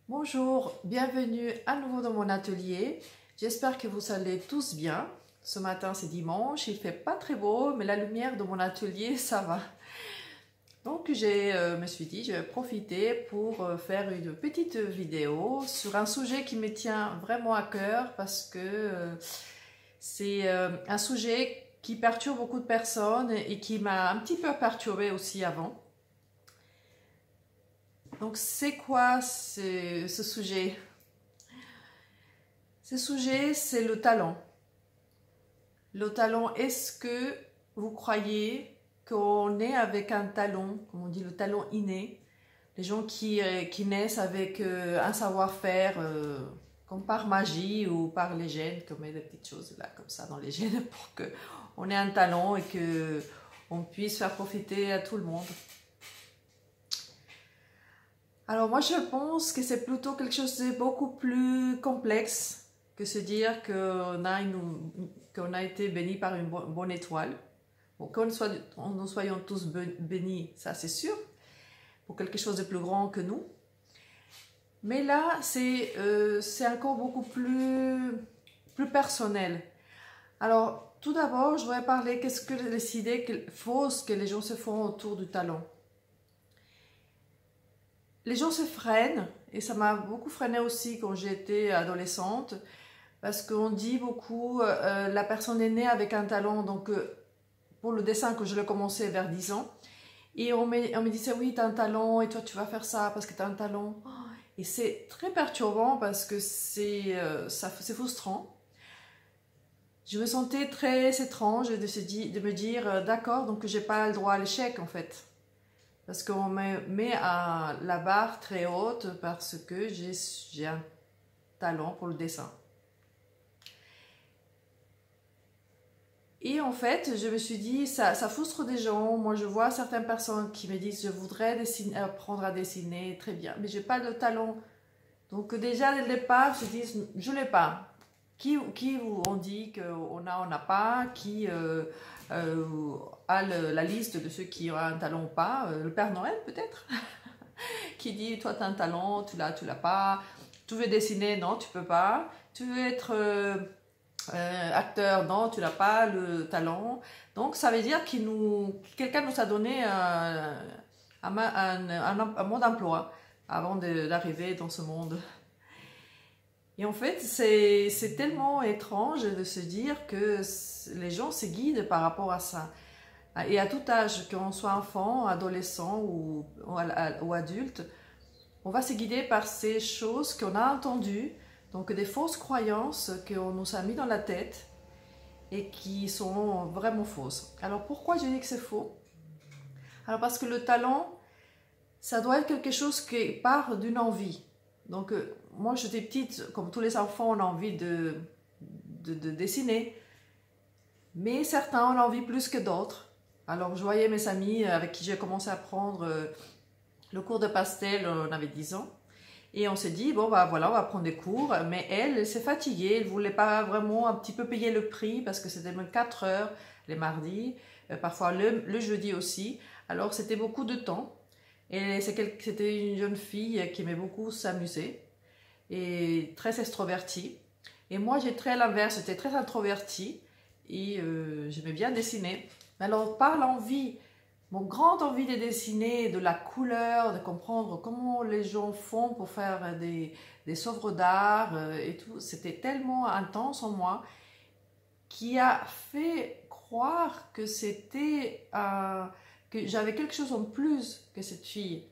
Bonjour, bienvenue à nouveau dans mon atelier. J'espère que vous allez tous bien. Ce matin c'est dimanche, il fait pas très beau, mais la lumière de mon atelier ça va. Donc me suis dit, je vais profiter pour faire une petite vidéo sur un sujet qui me tient vraiment à cœur parce que c'est un sujet qui perturbe beaucoup de personnes et qui m'a un petit peu perturbée aussi avant. Donc c'est quoi ce sujet? Ce sujet, c'est le talent. Le talent, est-ce que vous croyez qu'on est avec un talent, comme on dit, le talent inné, les gens qui naissent avec un savoir-faire comme par magie ou par les gènes, comme des petites choses là, comme ça dans les gènes, pour qu'on ait un talent et qu'on puisse faire profiter à tout le monde. Alors moi je pense que c'est plutôt quelque chose de beaucoup plus complexe que se dire qu'on a été béni par une bonne étoile. Bon, nous soyons tous bénis, ça c'est sûr, pour quelque chose de plus grand que nous. Mais là, c'est encore beaucoup plus personnel. Alors, tout d'abord, je voudrais parler qu'est-ce que les idées fausses que les gens se font autour du talent. Les gens se freinent, et ça m'a beaucoup freiné aussi quand j'étais adolescente, parce qu'on dit beaucoup, la personne est née avec un talent, donc pour le dessin que je l'ai commencé vers 10 ans, et on me disait oui, tu as un talent, et toi tu vas faire ça parce que tu as un talent. Et c'est très perturbant parce que c'est frustrant. Je me sentais très étrange de me dire, d'accord, donc j'ai pas le droit à l'échec en fait. Parce qu'on me met à la barre très haute parce que j'ai un talent pour le dessin. Et en fait, je me suis dit, ça frustre des gens. Moi, je vois certaines personnes qui me disent, je voudrais apprendre à dessiner, très bien, mais j'ai pas de talent. Donc déjà, dès le départ, je dis, je l'ai pas. Qui on dit qu'on n'a pas, qui a la liste de ceux qui ont un talent ou pas, le Père Noël peut-être, qui dit, toi tu as un talent, tu l'as pas, tu veux dessiner, non, tu peux pas, tu veux être acteur, non, tu n'as pas le talent. Donc ça veut dire quelqu'un nous a donné un mode d'emploi avant d'arriver dans ce monde. Et en fait, c'est tellement étrange de se dire que les gens se guident par rapport à ça. Et à tout âge, qu'on soit enfant, adolescent ou adulte, on va se guider par ces choses qu'on a entendues, donc des fausses croyances qu'on nous a mis dans la tête et qui sont vraiment fausses. Alors pourquoi je dis que c'est faux? Alors parce que le talent, ça doit être quelque chose qui part d'une envie. Donc moi j'étais petite, comme tous les enfants, on a envie de dessiner, mais certains ont envie plus que d'autres. Alors je voyais mes amis avec qui j'ai commencé à prendre le cours de pastel, on avait 10 ans. Et on s'est dit, bon, bah voilà, on va prendre des cours. Mais elle s'est fatiguée, elle ne voulait pas vraiment un petit peu payer le prix parce que c'était même 4 heures les mardis, parfois le jeudi aussi. Alors c'était beaucoup de temps. Et c'était une jeune fille qui aimait beaucoup s'amuser et très extrovertie. Et moi, j'ai très à l'inverse, j'étais très introvertie et j'aimais bien dessiner. Alors, par l'envie, mon grande envie de dessiner, de la couleur, de comprendre comment les gens font pour faire des œuvres d'art et tout, c'était tellement intense en moi qui a fait croire que que j'avais quelque chose en plus que cette fille.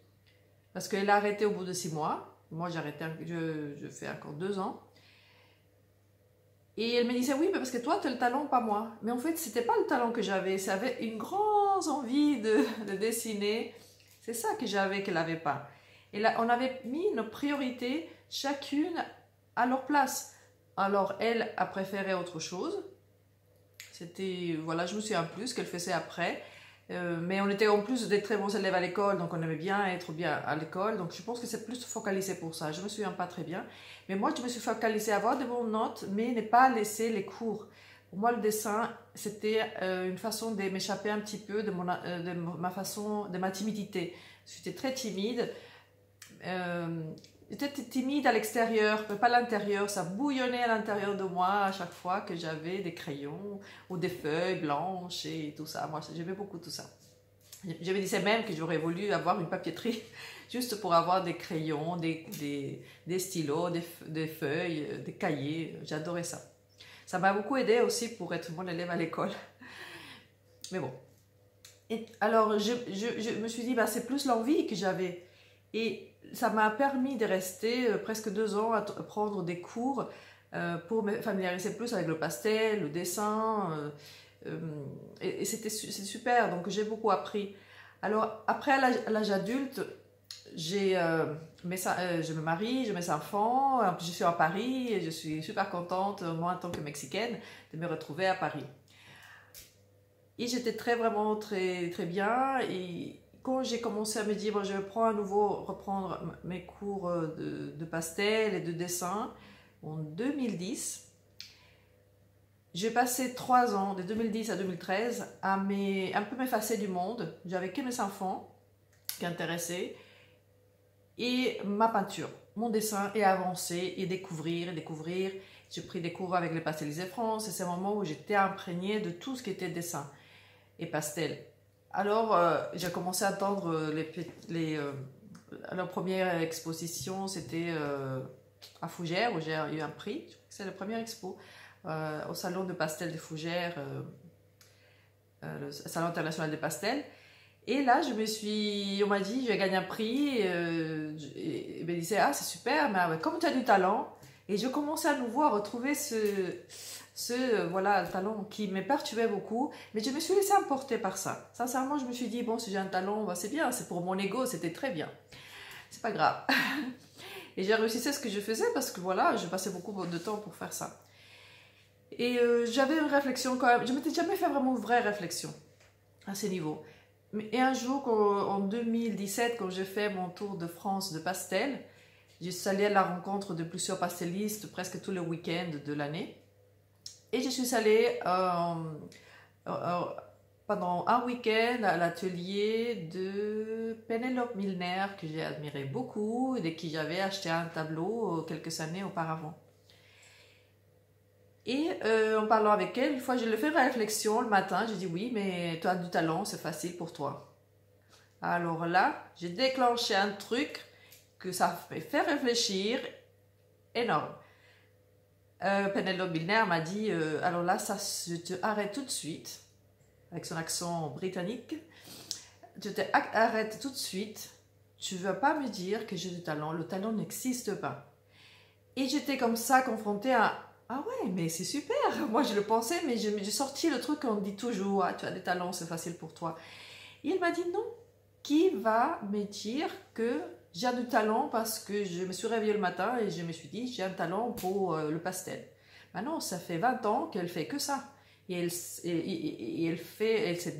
Parce qu'elle a arrêté au bout de 6 mois. Moi, j'ai arrêté, je fais encore 2 ans. Et elle me disait, oui, mais parce que toi, tu as le talent, pas moi. Mais en fait, c'était pas le talent que j'avais. J'avais une grande envie de dessiner. C'est ça que j'avais, qu'elle n'avait pas. Et là, on avait mis nos priorités, chacune à leur place. Alors, elle a préféré autre chose. C'était, voilà, je me souviens plus ce qu'elle faisait après. Mais on était en plus des très bons élèves à l'école, donc on aimait bien être bien à l'école. Donc je pense que c'est plus focalisé pour ça. Je me souviens pas très bien. Mais moi, je me suis focalisée à avoir de bonnes notes, mais ne pas laisser les cours. Pour moi, le dessin, c'était une façon de m'échapper un petit peu de ma timidité. J'étais très timide. j'étais timide à l'extérieur, mais pas à l'intérieur. Ça bouillonnait à l'intérieur de moi à chaque fois que j'avais des crayons ou des feuilles blanches et tout ça. Moi, j'aimais beaucoup tout ça. Je me disais même que j'aurais voulu avoir une papeterie juste pour avoir des crayons, des stylos, des feuilles, des cahiers. J'adorais ça. Ça m'a beaucoup aidé aussi pour être mon élève à l'école. Mais bon. Et alors, je me suis dit, bah, c'est plus l'envie que j'avais. Et ça m'a permis de rester presque 2 ans à prendre des cours pour me familiariser plus avec le pastel, le dessin. Et c'est super, donc j'ai beaucoup appris. Alors, après, à l'âge adulte, je me marie, j'ai mes enfants, en plus je suis à Paris et je suis super contente, moi en tant que Mexicaine, de me retrouver à Paris. Et j'étais vraiment très, très bien. Et quand j'ai commencé à me dire, bon, je vais à nouveau reprendre mes cours de pastel et de dessin en 2010, j'ai passé 3 ans, de 2010 à 2013, à un peu m'effacer du monde. J'avais que mes enfants qui intéressaient et ma peinture, mon dessin, et avancer et découvrir et découvrir. J'ai pris des cours avec les Pastelisés France et c'est un moment où j'étais imprégnée de tout ce qui était dessin et pastel. Alors, j'ai commencé à attendre la première exposition, c'était à Fougères, où j'ai eu un prix. C'est la première expo au salon de pastel de Fougères, le salon international des pastels. Et là, on m'a dit, je vais gagner un prix. Et me disait, ah, c'est super, mais comme tu as du talent. Et je commençais à nouveau à retrouver voilà, le talent qui me perturbait beaucoup. Mais je me suis laissée emporter par ça. Sincèrement, je me suis dit, bon, si j'ai un talent, bah, c'est bien, c'est pour mon ego, c'était très bien. C'est pas grave. Et j'ai réussi à ce que je faisais parce que voilà, je passais beaucoup de temps pour faire ça. Et j'avais une réflexion quand même. Je ne m'étais jamais fait vraiment une vraie réflexion à ces niveaux. Et un jour, en 2017, quand j'ai fait mon tour de France de pastel, je suis allée à la rencontre de plusieurs pastelistes presque tous les week-ends de l'année. Et je suis allée pendant un week-end à l'atelier de Penelope Milner, que j'ai admiré beaucoup et de qui j'avais acheté un tableau quelques années auparavant. Et en parlant avec elle, une fois, je lui ai fait ma réflexion le matin. J'ai dit, oui, mais tu as du talent, c'est facile pour toi. Alors là, j'ai déclenché un truc que ça fait réfléchir énorme. Penelope Milner m'a dit, alors là, je te arrête tout de suite, avec son accent britannique. Je te arrête tout de suite. Tu ne vas pas me dire que j'ai du talent. Le talent n'existe pas. Et j'étais comme ça, confrontée à... Ah ouais, mais c'est super. Moi, je le pensais, mais j'ai sorti le truc qu'on dit toujours. Ah, tu as des talents, c'est facile pour toi. Et il m'a dit non. Qui va me dire que j'ai du talent parce que je me suis réveillée le matin et je me suis dit j'ai un talent pour le pastel. Maintenant, ça fait 20 ans qu'elle fait que ça. Et elle se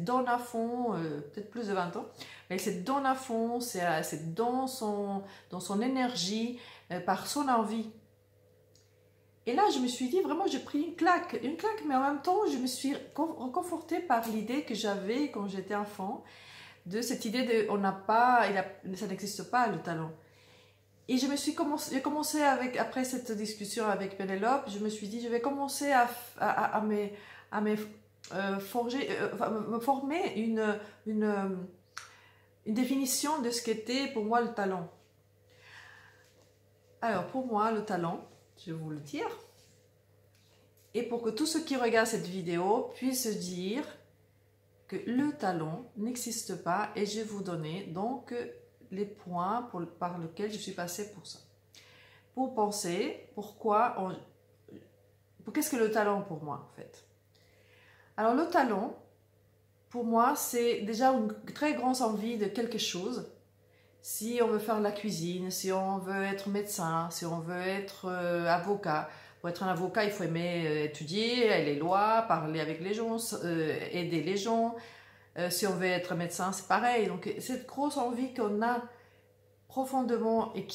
donne à fond, peut-être plus de 20 ans, mais elle se donne à fond, c'est dans son énergie, par son envie. Et là, je me suis dit, vraiment, j'ai pris une claque, mais en même temps, je me suis reconfortée par l'idée que j'avais quand j'étais enfant, de cette idée de, ça n'existe pas, le talent. Et j'ai commencé après cette discussion avec Pénélope, je me suis dit, je vais commencer à me former une définition de ce qu'était pour moi le talent. Alors, pour moi, le talent, je vais vous le dire, et pour que tous ceux qui regardent cette vidéo puissent se dire que le talent n'existe pas, et je vais vous donner donc les points par lesquels je suis passée pour ça. Pour penser, qu'est-ce que le talent pour moi en fait? Alors le talent, pour moi, c'est déjà une très grande envie de quelque chose. Si on veut faire de la cuisine, si on veut être médecin, si on veut être avocat. Pour être un avocat, il faut aimer étudier les lois, parler avec les gens, aider les gens. Si on veut être médecin, c'est pareil. Donc cette grosse envie qu'on a profondément et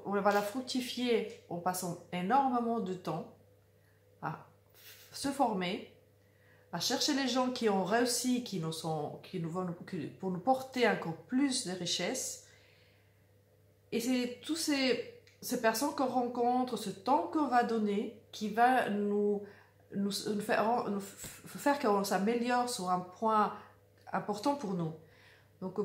on va la fructifier en passant énormément de temps à se former, à chercher les gens qui ont réussi, pour nous porter encore plus de richesses. Et c'est tous ces ces personnes qu'on rencontre, ce temps qu'on va donner, qui va nous faire qu'on s'améliore sur un point important pour nous. Donc,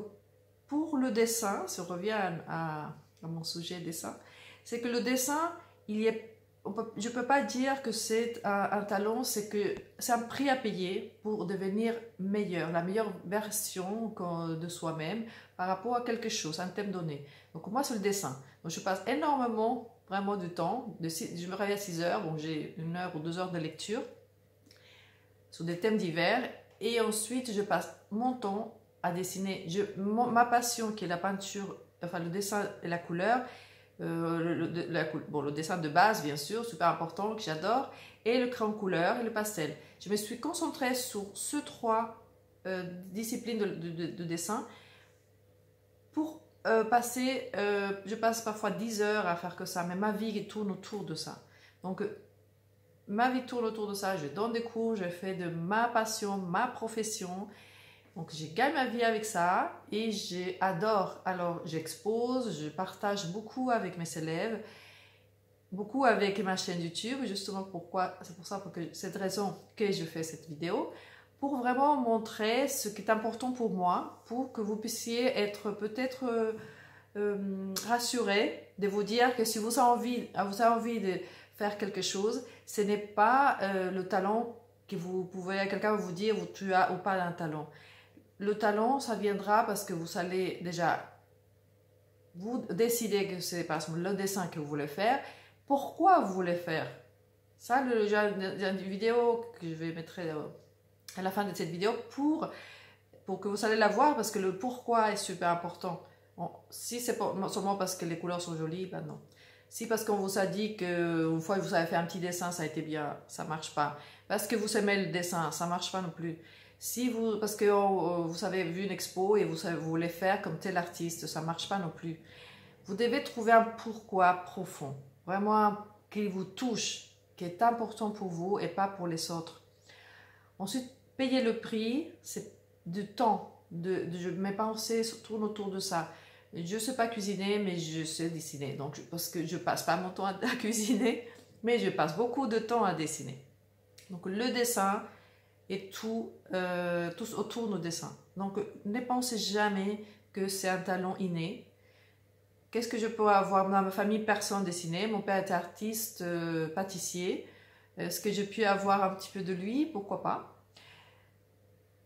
pour le dessin, si on revient à mon sujet dessin, c'est que le dessin, je ne peux pas dire que c'est un talent, c'est un prix à payer pour devenir meilleur, la meilleure version de soi-même par rapport à quelque chose, un thème donné. Donc moi, c'est le dessin. Donc je passe énormément, vraiment de temps. Je me réveille à 6 heures, bon, j'ai 1 heure ou 2 heures de lecture sur des thèmes divers. Et ensuite, je passe mon temps à dessiner. Ma passion, qui est la peinture, enfin le dessin et la couleur, le dessin de base, bien sûr, super important, que j'adore, et le crayon couleur et le pastel. Je me suis concentrée sur ces 3 disciplines de dessin pour passer, je passe parfois 10 heures à faire que ça, mais ma vie tourne autour de ça. Donc, ma vie tourne autour de ça, je donne des cours, je fais de ma passion, ma profession. Donc, je gagne ma vie avec ça et j'adore. Alors, j'expose, je partage beaucoup avec mes élèves, beaucoup avec ma chaîne YouTube, justement c'est pour cette raison que je fais cette vidéo, pour vraiment montrer ce qui est important pour moi, pour que vous puissiez être peut-être rassurés, de vous dire que si vous avez envie de faire quelque chose, ce n'est pas le talent que quelqu'un va vous dire tu as ou pas un talent. Le talent, ça viendra parce que vous allez déjà vous décider que c'est par exemple le dessin que vous voulez faire. Pourquoi vous voulez faire ça? J'ai une vidéo que je vais mettre à la fin de cette vidéo pour que vous allez la voir, parce que le pourquoi est super important. Bon, si c'est seulement parce que les couleurs sont jolies, ben non. Si parce qu'on vous a dit qu'une fois que vous avez fait un petit dessin, ça a été bien, ça ne marche pas. Parce que vous aimez le dessin, ça ne marche pas non plus. Parce que vous avez vu une expo et vous voulez faire comme tel artiste, ça ne marche pas non plus. Vous devez trouver un pourquoi profond, vraiment qui vous touche, qui est important pour vous et pas pour les autres. Ensuite, payer le prix, c'est du temps. Mes pensées tournent autour de ça. Je ne sais pas cuisiner, mais je sais dessiner. Donc, parce que je ne passe pas mon temps à cuisiner, mais je passe beaucoup de temps à dessiner. Donc, le dessin et tout autour du dessin. Donc, ne pensez jamais que c'est un talent inné. Qu'est-ce que je peux avoir dans ma famille? Personne dessinait. Mon père était artiste, pâtissier. Est-ce que j'ai pu avoir un petit peu de lui? Pourquoi pas?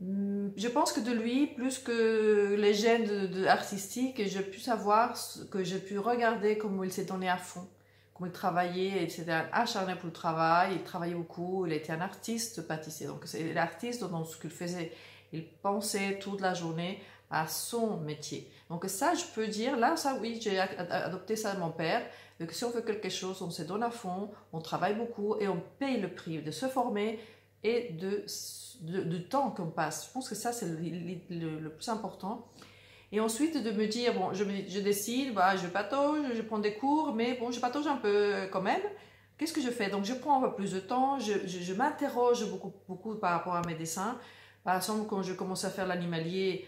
Je pense que de lui, plus que les gènes artistiques, j'ai pu savoir, que j'ai pu regarder comment il s'est donné à fond, comment il travaillait, il s'était acharné pour le travail, il travaillait beaucoup, il était un artiste pâtissier, donc c'est l'artiste dans ce qu'il faisait, il pensait toute la journée à son métier. Donc ça, je peux dire, là, ça oui, j'ai adopté ça de mon père, que si on veut quelque chose, on se donne à fond, on travaille beaucoup et on paye le prix de se former et du temps qu'on passe. Je pense que ça, c'est le plus important. Et ensuite, de me dire, bon, je décide, bah, je patauge, je prends des cours, mais bon, je patauge un peu quand même. Qu'est-ce que je fais? Donc, je prends un peu plus de temps, je m'interroge beaucoup par rapport à mes dessins. Par exemple, quand je commençais à faire l'animalier,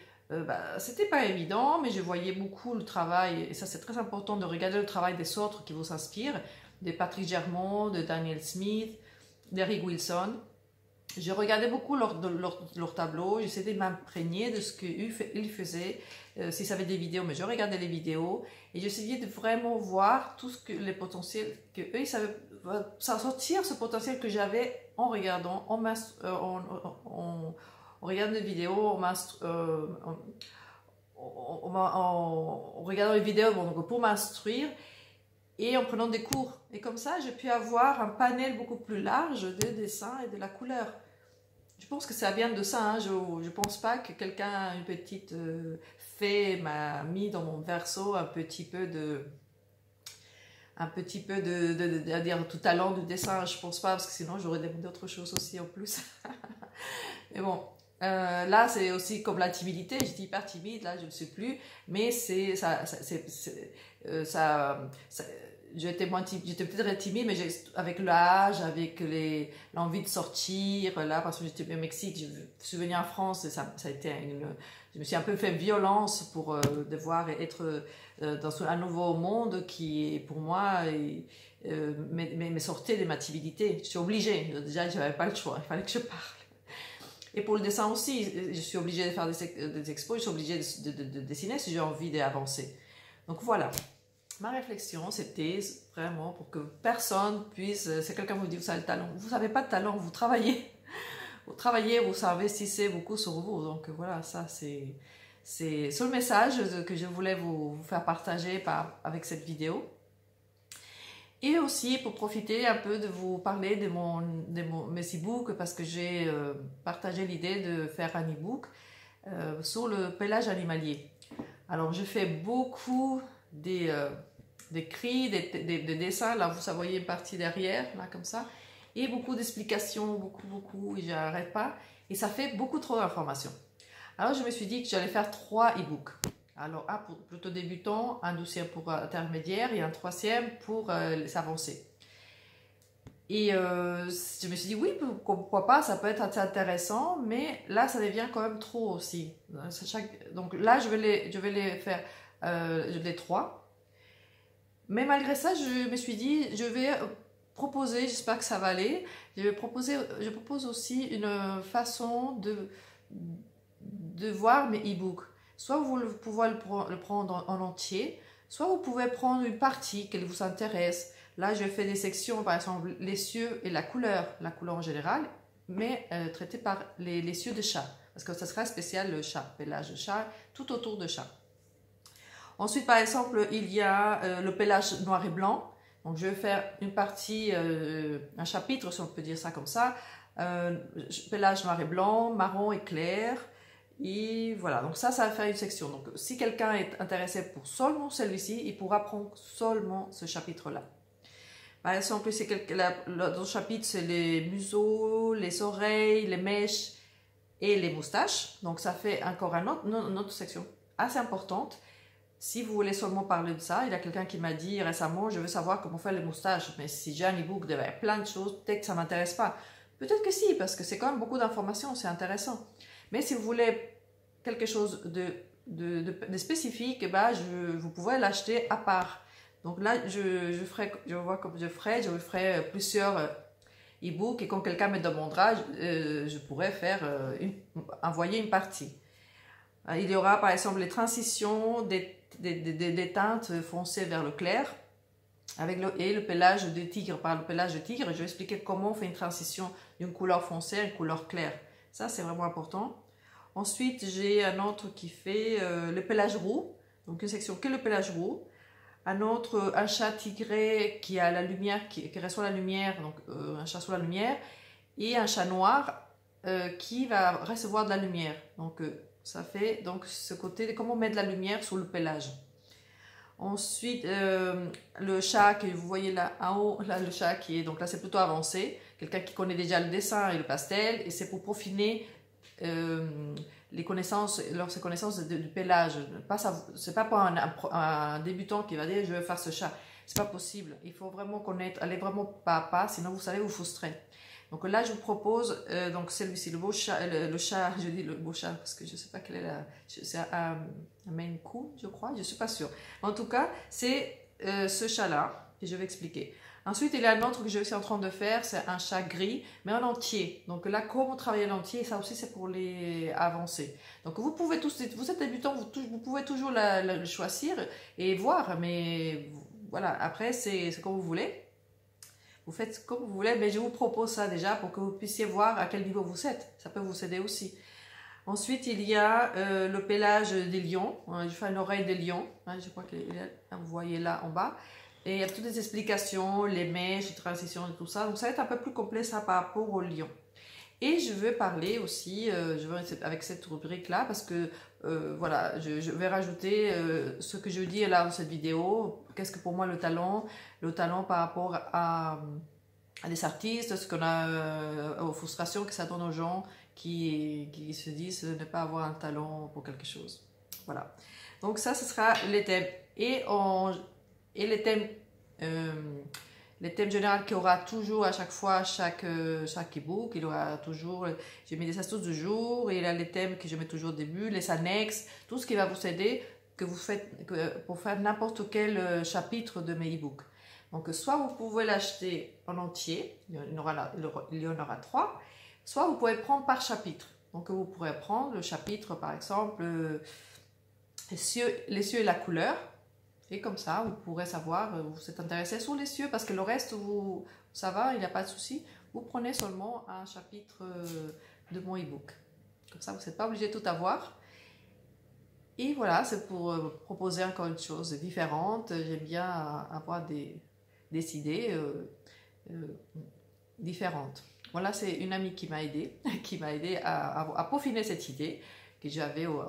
c'était pas évident, mais je voyais beaucoup le travail, et ça, c'est très important de regarder le travail des autres qui vous inspirent, de Patrick Germont, de Daniel Smith, d'Eric Wilson. Je regardais beaucoup leur tableau, j'essayais de m'imprégner de ce qu'ils faisaient, s'ils avaient des vidéos, mais je regardais les vidéos et j'essayais de vraiment voir tout les potentiels qu'eux, ils savaient sortir ce potentiel que j'avais en regardant, en regardant des vidéos, en regardant les vidéos donc pour m'instruire et en prenant des cours. Et comme ça, j'ai pu avoir un panel beaucoup plus large de dessins et de la couleur. Je pense que ça vient de ça. Hein. Je ne pense pas que quelqu'un, une petite fée, m'a mis dans mon verso un petit peu de à dire, tout talent de dessin. Je ne pense pas, parce que sinon j'aurais demandé d'autres choses aussi en plus. Mais bon, là c'est aussi comme la timidité. J'étais hyper timide, là je ne sais plus. Mais j'étais peut-être timide, mais avec l'âge, avec l'envie de sortir, là, parce que j'étais au Mexique, je suis venue en France, et ça a été je me suis un peu fait violence pour devoir être dans un nouveau monde qui, pour moi, me sortait de ma timidité. Je suis obligée, déjà, je n'avais pas le choix, il fallait que je parle. Et pour le dessin aussi, je suis obligée de faire des expos, je suis obligée de dessiner si j'ai envie d'avancer. Donc voilà. Ma réflexion, c'était vraiment pour que personne puisse... Si quelqu'un vous dit, vous avez le talent. Vous n'avez pas de talent, vous travaillez. Vous travaillez, vous investissez beaucoup sur vous. Donc voilà, ça c'est le message que je voulais vous faire partager avec cette vidéo. Et aussi pour profiter un peu de vous parler de mes e-books, parce que j'ai partagé l'idée de faire un e-book sur le pelage animalier. Alors je fais beaucoup des cris, des dessins, là vous voyez une partie derrière, là comme ça, et beaucoup d'explications, beaucoup, et j'arrête pas, et ça fait beaucoup trop d'informations. Alors je me suis dit que j'allais faire 3 e-books. Alors un pour plutôt débutant, un deuxième pour intermédiaire et un troisième pour les avancés. Et je me suis dit oui, pourquoi pas, ça peut être intéressant, mais là ça devient quand même trop aussi. Donc là je vais les faire les 3. Mais malgré ça, je me suis dit, je vais proposer, j'espère que ça va aller, je propose aussi une façon de voir mes e-books. Soit vous pouvez le prendre en entier, soit vous pouvez prendre une partie qui vous intéresse. Là, je fais des sections, par exemple, les cieux et la couleur en général, mais traitées par les cieux de chat, parce que ça sera spécial le chat, pelage de chat, tout autour de chat. Ensuite, par exemple, il y a le pelage noir et blanc. Donc, je vais faire une partie, un chapitre, si on peut dire ça comme ça. Pelage noir et blanc, marron et clair. Et voilà, donc ça va faire une section. Donc, si quelqu'un est intéressé pour seulement celui-ci, il pourra prendre seulement ce chapitre-là. Par exemple, l'autre chapitre, c'est les museaux, les oreilles, les mèches et les moustaches. Donc, ça fait encore une autre section assez importante. Si vous voulez seulement parler de ça, il y a quelqu'un qui m'a dit récemment, je veux savoir comment faire les moustaches. Mais si j'ai un e-book de plein de choses, peut-être que ça ne m'intéresse pas. Peut-être que si, parce que c'est quand même beaucoup d'informations, c'est intéressant. Mais si vous voulez quelque chose de spécifique, bah, vous pouvez l'acheter à part. Donc là, je vous ferai plusieurs e-books, et quand quelqu'un me demandera, je pourrais envoyer une partie. Il y aura par exemple les transitions des teintes foncées vers le clair et le pelage de tigre. Par le pelage de tigre, je vais expliquer comment on fait une transition d'une couleur foncée à une couleur claire. Ça, c'est vraiment important. Ensuite, j'ai un autre qui fait le pelage roux. Donc, une section que le pelage roux. Un chat tigré qui a la lumière, qui reçoit la lumière, donc un chat sous la lumière. Et un chat noir qui va recevoir de la lumière. Donc, ça fait donc ce côté de comment mettre de la lumière sur le pelage. Ensuite, le chat que vous voyez là en haut, là le chat qui est, donc là c'est plutôt avancé, quelqu'un qui connaît déjà le dessin et le pastel, et c'est pour peaufiner ses connaissances du pelage. C'est pas pour un débutant qui va dire je vais faire ce chat, c'est pas possible. Il faut vraiment aller vraiment pas à pas, sinon vous savez vous frustrez. Donc là, je vous propose donc celui-ci, le beau chat, le chat, je dis le beau chat parce que je ne sais pas quelle est c'est un Maine Coon, je crois, je ne suis pas sûre. En tout cas, c'est ce chat-là que je vais expliquer. Ensuite, il y a un autre que je suis en train de faire, c'est un chat gris, mais en entier. Donc là, comment travailler l'entier, ça aussi c'est pour les avancés. Donc vous pouvez vous êtes débutant, vous pouvez toujours le choisir et voir, mais voilà, après c'est comme vous voulez. Vous faites comme vous voulez, mais je vous propose ça déjà pour que vous puissiez voir à quel niveau vous êtes. Ça peut vous aider aussi. Ensuite, il y a le pelage des lions. Je fais une oreille de lion. Je crois que vous voyez là en bas. Et il y a toutes les explications, les mèches, les transitions et tout ça. Donc, ça va être un peu plus complet ça par rapport au lion. Et je veux parler aussi, avec cette rubrique-là, parce que voilà, je vais rajouter ce que je dis là dans cette vidéo. Qu'est-ce que pour moi le talent par rapport à des artistes, ce qu'on a aux frustrations que ça donne aux gens qui se disent ne pas avoir un talent pour quelque chose. Voilà. Donc ça, ce sera les thèmes. Et les thèmes les thèmes généraux qu'il y aura toujours à chaque fois, chaque ebook, il y aura toujours, j'ai mis des astuces du jour, et il y a les thèmes que je mets toujours au début, les annexes, tout ce qui va vous aider que vous faites, pour faire n'importe quel chapitre de mes ebooks. Donc soit vous pouvez l'acheter en entier, il y en aura 3, soit vous pouvez prendre par chapitre. Donc vous pourrez prendre le chapitre par exemple, les cieux et la couleur. Et comme ça, vous pourrez savoir, vous êtes intéressé sur les cieux, parce que le reste, ça va, il n'y a pas de souci. Vous prenez seulement un chapitre de mon ebook. Comme ça, vous n'êtes pas obligé de tout avoir. Et voilà, c'est pour proposer encore une chose différente. J'aime bien avoir des idées différentes. Voilà, c'est une amie qui m'a aidé à peaufiner cette idée.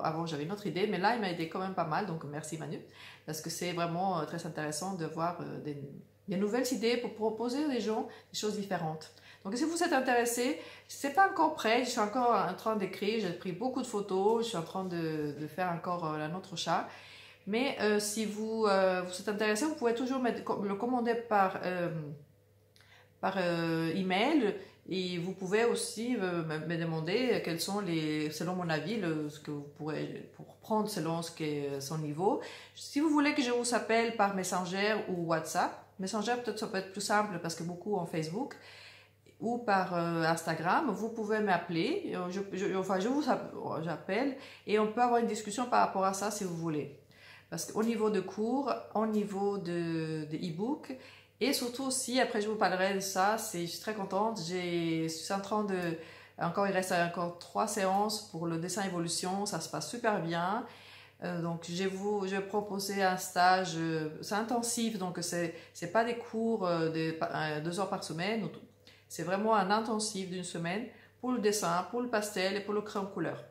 Avant j'avais une autre idée, mais là il m'a aidé quand même pas mal, donc merci Manu, parce que c'est vraiment très intéressant de voir des nouvelles idées pour proposer aux gens des choses différentes. Donc si vous êtes intéressé, c'est pas encore prêt, je suis encore en train d'écrire, j'ai pris beaucoup de photos, je suis en train de faire encore la notre chat, mais si vous êtes intéressé, vous pouvez toujours le commander par email. Et vous pouvez aussi me demander quels sont selon mon avis, ce que vous pourrez prendre selon son niveau. Si vous voulez que je vous appelle par Messenger ou WhatsApp, Messenger peut-être ça peut être plus simple parce que beaucoup en Facebook, ou par Instagram, vous pouvez m'appeler, j'appelle et on peut avoir une discussion par rapport à ça si vous voulez. Parce qu'au niveau de cours, au niveau de e-book, et surtout aussi, après je vous parlerai de ça, je suis très contente, je suis en train il reste encore 3 séances pour le dessin évolution, ça se passe super bien. Donc je vais proposer un stage, c'est intensif, donc c'est pas des cours de 2 heures par semaine, c'est vraiment un intensif d'une semaine pour le dessin, pour le pastel et pour le crayon couleur.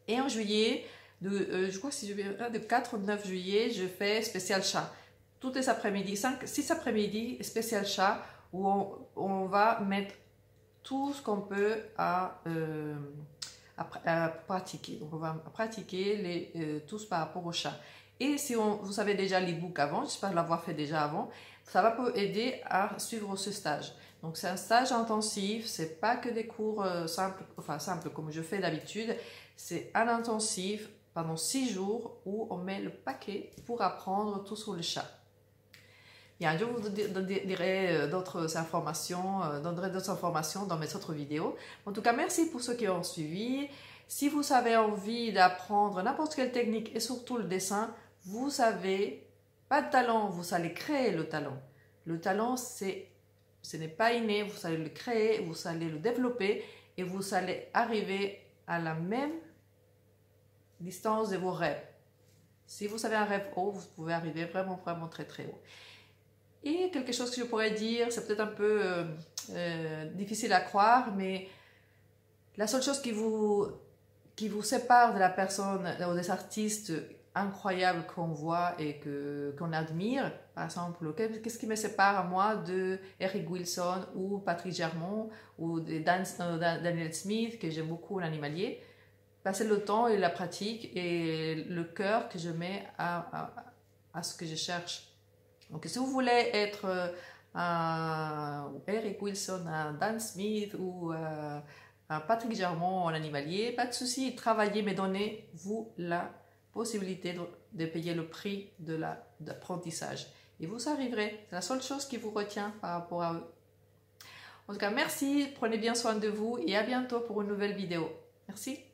Et en juillet, je crois que si je viens de 4 au 9 juillet, je fais spécial chat. Tous les après-midi, 6 après-midi, spécial chat, où on va mettre tout ce qu'on peut à pratiquer. Donc on va pratiquer tous par rapport au chat. Et si vous savez déjà l'e-book avant, j'espère l'avoir fait déjà avant, ça va vous aider à suivre ce stage. Donc c'est un stage intensif, c'est pas que des cours simples comme je fais d'habitude, c'est un intensif pendant 6 jours où on met le paquet pour apprendre tout sur le chat. Bien, je vous donnerai d'autres informations dans mes autres vidéos. En tout cas, merci pour ceux qui ont suivi. Si vous avez envie d'apprendre n'importe quelle technique et surtout le dessin, vous avez pas de talent, vous allez créer le talent. Le talent, ce n'est pas inné, vous allez le créer, vous allez le développer et vous allez arriver à la même distance de vos rêves. Si vous avez un rêve haut, vous pouvez arriver vraiment, vraiment très, très haut. Et quelque chose que je pourrais dire, c'est peut-être un peu difficile à croire, mais la seule chose qui vous sépare de la personne ou des artistes incroyables qu'on voit et qu'on admire, par exemple, qu'est-ce qui me sépare à moi de Eric Wilson ou Patrick Germont ou de Daniel Smith, que j'aime beaucoup en animalier, c'est le temps et la pratique et le cœur que je mets à ce que je cherche. Donc si vous voulez être un Eric Wilson, un Dan Smith ou un Patrick Germont en animalier, pas de souci, travaillez, mais donnez-vous la possibilité de payer le prix de l'apprentissage. Et vous arriverez, c'est la seule chose qui vous retient par rapport à eux. En tout cas, merci, prenez bien soin de vous et à bientôt pour une nouvelle vidéo. Merci.